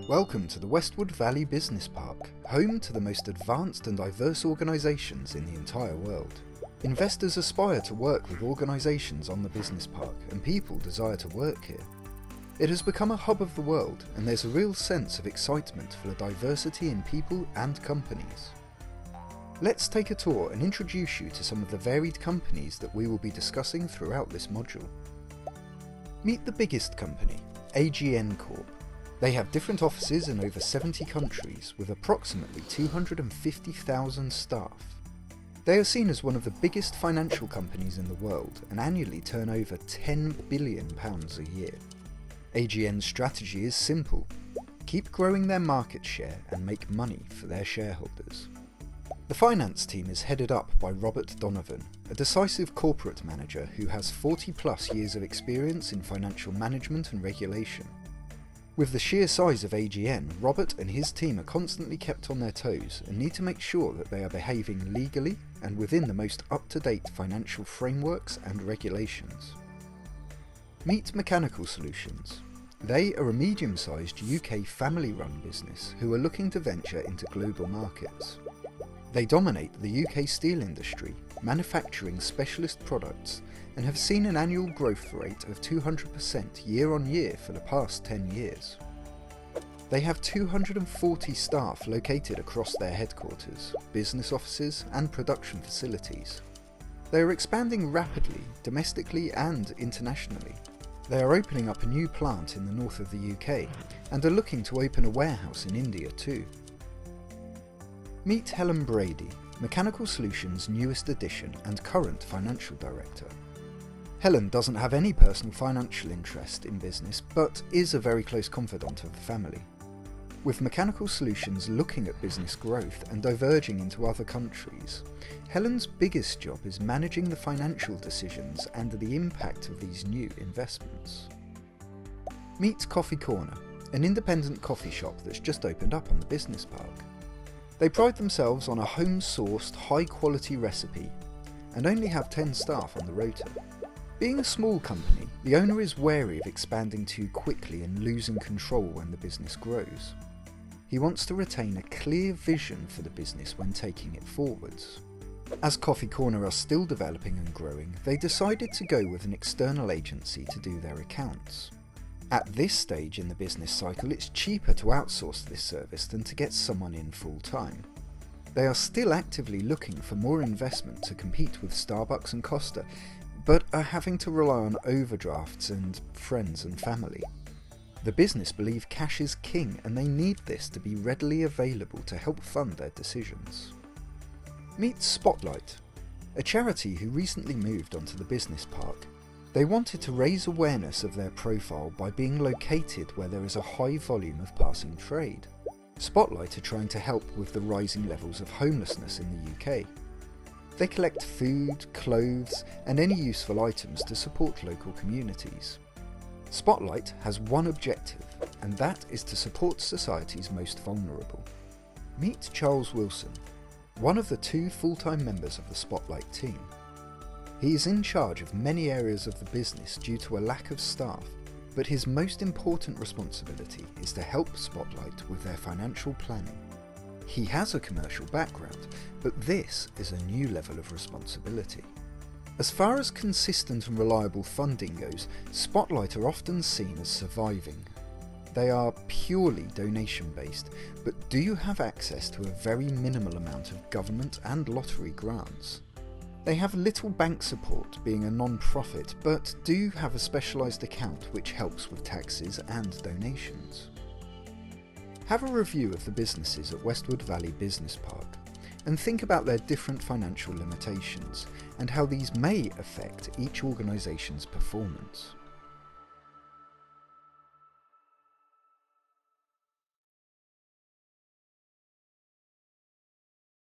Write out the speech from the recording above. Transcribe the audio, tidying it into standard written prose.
Welcome to the Westwood Valley Business Park, home to the most advanced and diverse organisations in the entire world. Investors aspire to work with organisations on the business park, and people desire to work here. It has become a hub of the world, and there's a real sense of excitement for the diversity in people and companies. Let's take a tour and introduce you to some of the varied companies that we will be discussing throughout this module. Meet the biggest company, AGN Corp. They have different offices in over 70 countries with approximately 250,000 staff. They are seen as one of the biggest financial companies in the world and annually turn over £10 billion a year. AGN's strategy is simple: keep growing their market share and make money for their shareholders. The finance team is headed up by Robert Donovan, a decisive corporate manager who has 40+ years of experience in financial management and regulation. With the sheer size of AGN, Robert and his team are constantly kept on their toes and need to make sure that they are behaving legally and within the most up-to-date financial frameworks and regulations. Meet Mechanical Solutions. They are a medium-sized UK family-run business who are looking to venture into global markets. They dominate the UK steel industry, manufacturing specialist products, and have seen an annual growth rate of 200% year on year for the past 10 years. They have 240 staff located across their headquarters, business offices, and production facilities. They are expanding rapidly, domestically and internationally. They are opening up a new plant in the north of the UK and are looking to open a warehouse in India too. Meet Helen Brady, Mechanical Solutions' newest addition and current financial director. Helen doesn't have any personal financial interest in business, but is a very close confidant of the family. With Mechanical Solutions looking at business growth and diverging into other countries, Helen's biggest job is managing the financial decisions and the impact of these new investments. Meet Coffee Corner, an independent coffee shop that's just opened up on the business park. They pride themselves on a home-sourced, high-quality recipe and only have 10 staff on the rota. Being a small company, the owner is wary of expanding too quickly and losing control when the business grows. He wants to retain a clear vision for the business when taking it forwards. As Coffee Corner are still developing and growing, they decided to go with an external agency to do their accounts. At this stage in the business cycle, it's cheaper to outsource this service than to get someone in full-time. They are still actively looking for more investment to compete with Starbucks and Costa, but are having to rely on overdrafts and friends and family. The business believe cash is king and they need this to be readily available to help fund their decisions. Meet Spotlight, a charity who recently moved onto the business park. They wanted to raise awareness of their profile by being located where there is a high volume of passing trade. Spotlight are trying to help with the rising levels of homelessness in the UK. They collect food, clothes, and any useful items to support local communities. Spotlight has one objective, and that is to support society's most vulnerable. Meet Charles Wilson, one of the 2 full-time members of the Spotlight team. He is in charge of many areas of the business due to a lack of staff, but his most important responsibility is to help Spotlight with their financial planning. He has a commercial background, but this is a new level of responsibility. As far as consistent and reliable funding goes, Spotlight are often seen as surviving. They are purely donation-based, but do have access to a very minimal amount of government and lottery grants. They have little bank support, being a non-profit, but do have a specialised account which helps with taxes and donations. Have a review of the businesses at Westwood Valley Business Park and think about their different financial limitations and how these may affect each organisation's performance.